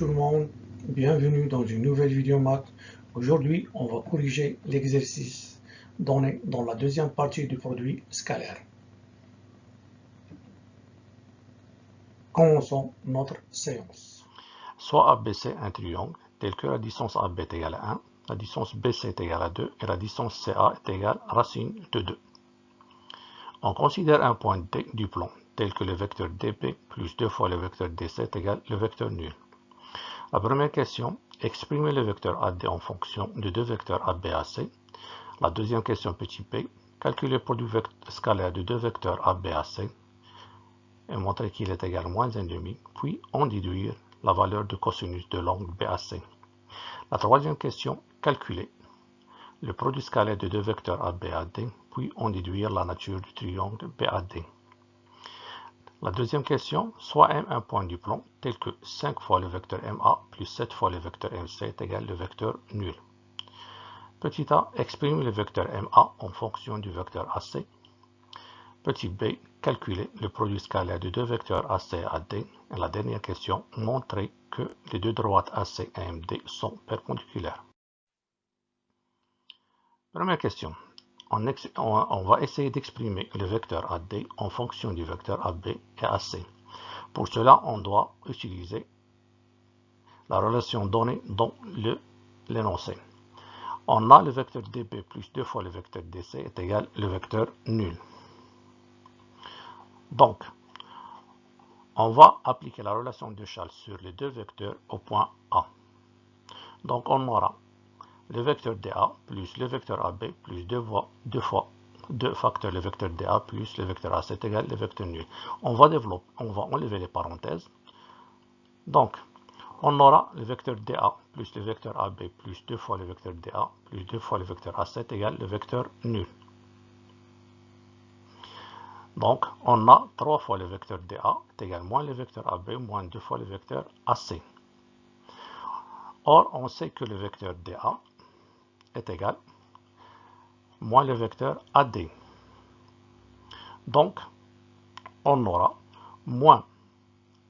tout le monde, bienvenue dans une nouvelle vidéo maths. Aujourd'hui, on va corriger l'exercice donné dans la deuxième partie du produit scalaire. Commençons notre séance. Soit ABC un triangle tel que la distance AB est égale à 1, la distance BC est égale à 2 et la distance CA est égale à racine de 2. On considère un point D du plan tel que le vecteur DB plus 2 fois le vecteur DC est égal au vecteur nul. La première question, exprimer le vecteur AD en fonction de deux vecteurs AB et AC. La deuxième question, petit p, calculer le produit scalaire de deux vecteurs AB et AC et montrer qu'il est égal à moins 1,5, puis en déduire la valeur de cosinus de l'angle BAC. La troisième question, calculer le produit scalaire de deux vecteurs AB et AD, puis en déduire la nature du triangle BAD. La deuxième question, soit M un point du plan tel que 5 fois le vecteur MA plus 7 fois le vecteur MC est égal au vecteur nul. Petit a, exprime le vecteur MA en fonction du vecteur AC. Petit b, calculer le produit scalaire de deux vecteurs AC et AD. Et la dernière question, montrer que les deux droites AC et MD sont perpendiculaires. Première question. On va essayer d'exprimer le vecteur AD en fonction du vecteur AB et AC. Pour cela, on doit utiliser la relation donnée dans l'énoncé. On a le vecteur DB plus 2 fois le vecteur DC est égal au vecteur nul. Donc, on va appliquer la relation de Charles sur les deux vecteurs au point A. Donc, on aura le vecteur DA plus le vecteur AB plus 2 facteurs le vecteur DA plus le vecteur AC est égal au vecteur nul. On va enlever les parenthèses. Donc, on aura le vecteur DA plus le vecteur AB plus 2 fois le vecteur DA plus 2 fois le vecteur AC est égal au vecteur nul. Donc, on a 3 fois le vecteur DA est égal moins le vecteur AB moins 2 fois le vecteur AC. Or, on sait que le vecteur DA est égal moins le vecteur AD. Donc, on aura moins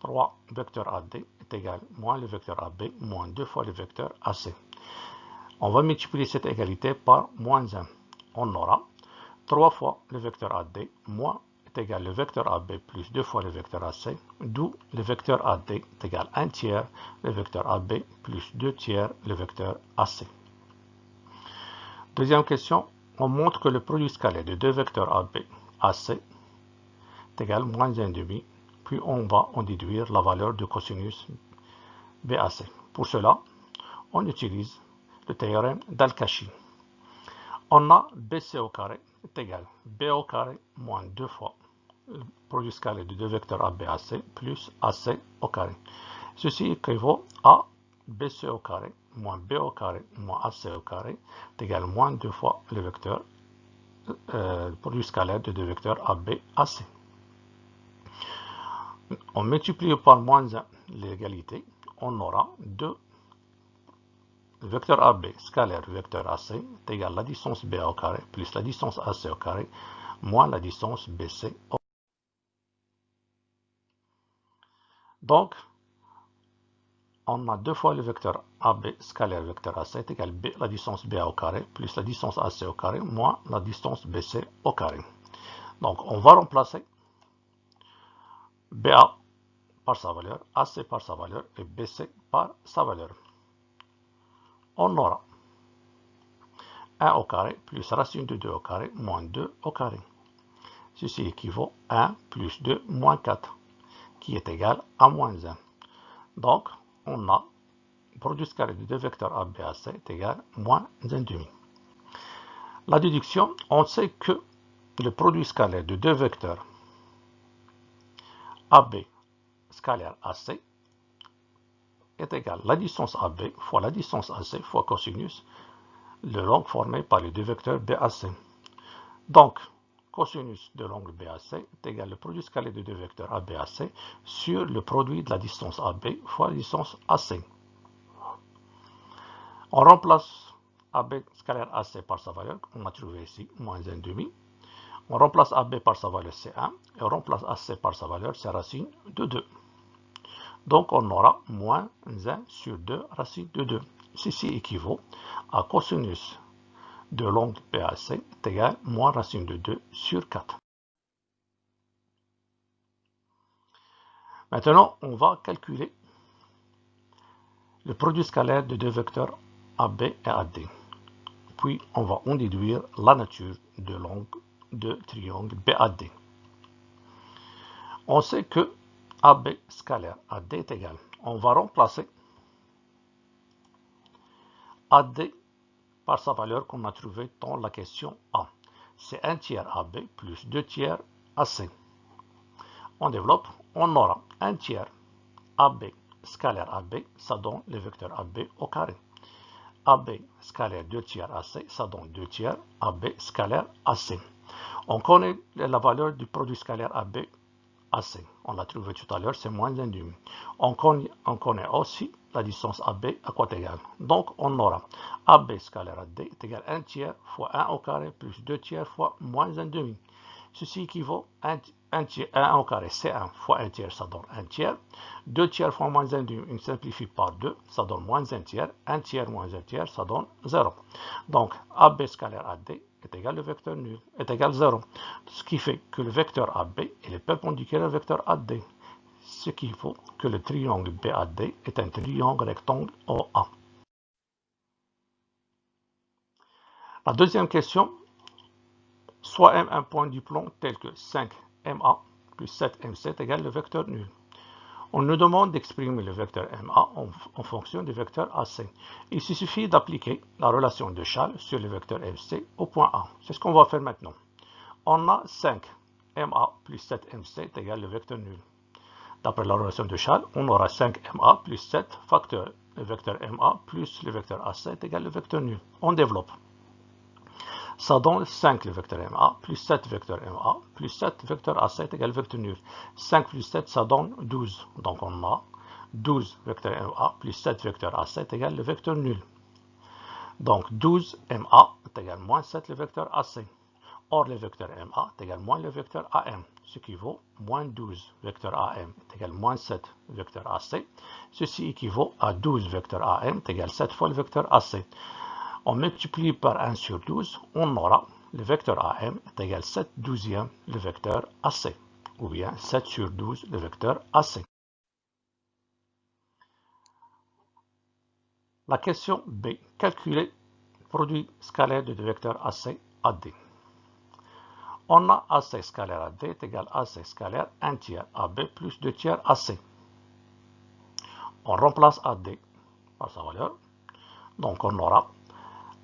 3 vecteurs AD est égal moins le vecteur AB moins 2 fois le vecteur AC. On va multiplier cette égalité par moins 1. On aura 3 fois le vecteur AD moins est égal le vecteur AB plus 2 fois le vecteur AC, d'où le vecteur AD est égal 1 tiers le vecteur AB plus 2 tiers le vecteur AC. Deuxième question, on montre que le produit scalaire de deux vecteurs AB, AC est égal moins 1,5, puis on va en déduire la valeur de cosinus BAC. Pour cela, on utilise le théorème d'Al-Kashi. On a BC au carré est égal B au carré moins 2 fois le produit scalaire de deux vecteurs ABAC plus AC au carré. Ceci équivaut à BC au carré moins B au carré moins AC au carré est égal moins 2 fois le vecteur produit scalaire de deux vecteurs ABAC. On multiplie par moins 1 l'égalité, on aura 2 le vecteur AB scalaire vecteur AC est égal à la distance BA au carré plus la distance AC au carré moins la distance BC au carré. Donc, on a 2 fois le vecteur AB scalaire vecteur AC est égal à la distance BA au carré plus la distance AC au carré moins la distance BC au carré. Donc, on va remplacer BA par sa valeur, AC par sa valeur et BC par sa valeur. On aura 1 au carré plus racine de 2 au carré moins 2 au carré. Ceci équivaut à 1 plus 2 moins 4, qui est égal à moins 1. Donc, on a le produit scalaire de deux vecteurs AB et AC est égal à moins 1,5. La déduction, on sait que le produit scalaire de deux vecteurs AB scalaire AC est égal à la distance AB fois la distance AC fois cosinus de l'angle formé par les deux vecteurs BAC. Donc, cosinus de l'angle BAC est égal au produit scalaire de deux vecteurs ABAC sur le produit de la distance AB fois la distance AC. On remplace AB scalaire AC par sa valeur, on a trouvé ici, moins 1,5. On remplace AB par sa valeur C1 et on remplace AC par sa valeur C racine de 2. Donc on aura moins 1 sur 2 racine de 2. Ceci équivaut à cosinus de l'angle BAC est égal à moins racine de 2 sur 4. Maintenant, on va calculer le produit scalaire de deux vecteurs AB et AD. Puis, on va en déduire la nature de l'angle de triangle BAD. On sait que AB scalaire AD est égal. On va remplacer AD par sa valeur qu'on a trouvée dans la question A. C'est 1 tiers AB plus 2 tiers AC. On développe, on aura 1 tiers AB scalaire AB, ça donne le vecteur AB au carré. AB scalaire 2 tiers AC, ça donne 2 tiers AB scalaire AC. On connaît la valeur du produit scalaire AB AC. On l'a trouvé tout à l'heure, c'est moins 1,5. On connaît aussi la distance AB à quoi est égale. Donc on aura AB scalaire AD est égal à 1 tiers fois 1 au carré plus 2 tiers fois moins 1,5. Ceci équivaut à 1 au carré, c'est 1 fois 1 tiers, ça donne 1 tiers. 2 tiers fois moins 1,5, on simplifie par 2, ça donne moins 1 tiers. 1 tiers moins 1 tiers, ça donne 0. Donc AB scalaire AD est égal le vecteur nul, est égal 0. Ce qui fait que le vecteur AB est perpendiculaire au vecteur AD. Ce qui faut que le triangle BAD est un triangle rectangle OA. La deuxième question, soit M un point du plan tel que 5MA plus 7MC est égal le vecteur nul. On nous demande d'exprimer le vecteur MA en fonction du vecteur AC. Il suffit d'appliquer la relation de Charles sur le vecteur MC au point A. C'est ce qu'on va faire maintenant. On a 5MA plus 7MC est égal le vecteur nul. D'après la relation de Charles, on aura 5MA plus 7 facteur le vecteur MA plus le vecteur AC est égal le vecteur nul. On développe. Ça donne 5 le vecteur MA, plus 7 vecteur MA, plus 7 vecteur AC est égal vecteur nul. 5 plus 7, ça donne 12. Donc on a 12 vecteur MA plus 7 vecteur AC est égal le vecteur nul. Donc 12 MA est égal moins 7 le vecteur AC. Or le vecteur MA est égal moins le vecteur AM, ce qui vaut moins 12 vecteur AM est égal moins 7 vecteur AC. Ceci équivaut à 12 vecteur AM est égal 7 fois le vecteur AC. On multiplie par 1 sur 12, on aura le vecteur AM est égal 7 douzièmes le vecteur AC, ou bien 7 sur 12 le vecteur AC. La question B. Calculer le produit scalaire de deux vecteurs AC AD. On a AC scalaire AD est égal AC scalaire 1 tiers AB plus 2 tiers AC. On remplace AD par sa valeur, donc on aura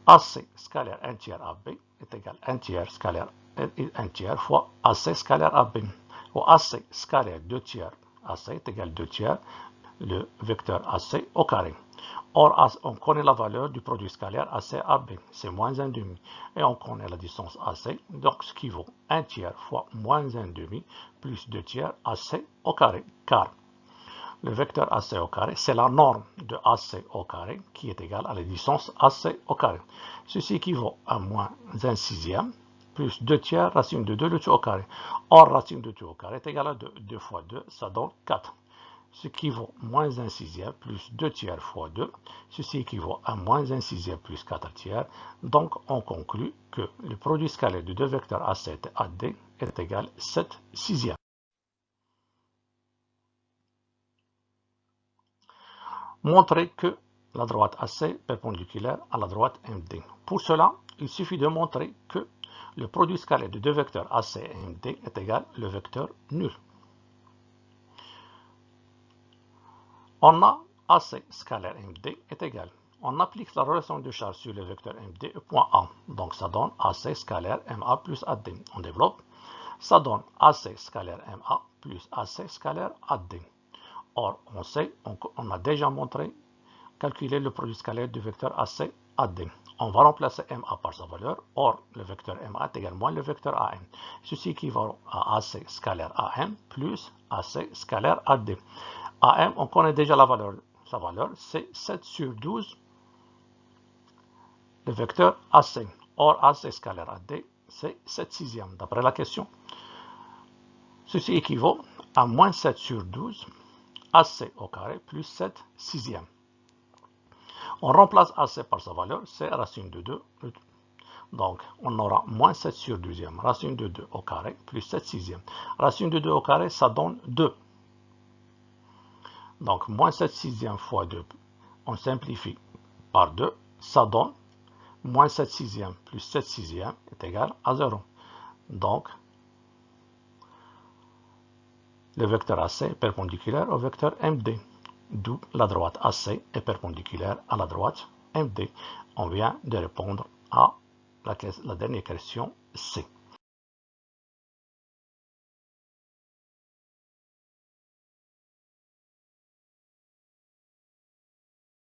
AC scalaire 1 tiers AB est égal à 1 tiers scalaire 1 tiers fois AC scalaire AB. Ou AC scalaire 2 tiers AC est égal à 2 tiers le vecteur AC au carré. Or, on connaît la valeur du produit scalaire AC-AB, c'est moins 1,5. Et on connaît la distance AC, donc ce qui vaut 1 tiers fois moins 1,5 plus 2 tiers AC au carré. Car le vecteur AC au carré, c'est la norme de AC au carré qui est égale à la distance AC au carré. Ceci équivaut à moins 1 sixième plus 2 tiers racine de 2 le tout au carré. Or, racine de 2 au carré est égal à 2. 2 fois 2, ça donne 4. Ce qui vaut moins 1 sixième plus 2 tiers fois 2. Ceci équivaut à moins 1 sixième plus 4 tiers. Donc, on conclut que le produit scalaire de deux vecteurs AC et AD est égal à 7 sixièmes. Montrer que la droite AC est perpendiculaire à la droite MD. Pour cela, il suffit de montrer que le produit scalaire de deux vecteurs AC et MD est égal au vecteur nul. On a AC scalaire MD est égal. On applique la relation de charge sur le vecteur MD au point A. Donc ça donne AC scalaire MA plus AD. On développe. Ça donne AC scalaire MA plus AC scalaire AD. Or, on sait, on a déjà montré, calculer le produit scalaire du vecteur AC AD. On va remplacer MA par sa valeur. Or, le vecteur MA est également le vecteur AM. Ceci équivaut à AC scalaire AM plus AC scalaire AD. AM, on connaît déjà la valeur. Sa valeur, c'est 7 sur 12, le vecteur AC. Or, AC scalaire AD, c'est 7 sixièmes, d'après la question. Ceci équivaut à moins 7 sur 12 AC au carré plus 7 sixièmes. On remplace AC par sa valeur, c'est racine de 2. Donc, on aura moins 7 sur deuxième, racine de 2 au carré, plus 7 sixièmes. Racine de 2 au carré, ça donne 2. Donc, moins 7 sixièmes fois 2, on simplifie par 2, ça donne moins 7 sixièmes plus 7 sixièmes est égal à 0. Donc, le vecteur AC est perpendiculaire au vecteur MD, d'où la droite AC est perpendiculaire à la droite MD. On vient de répondre à la dernière question C.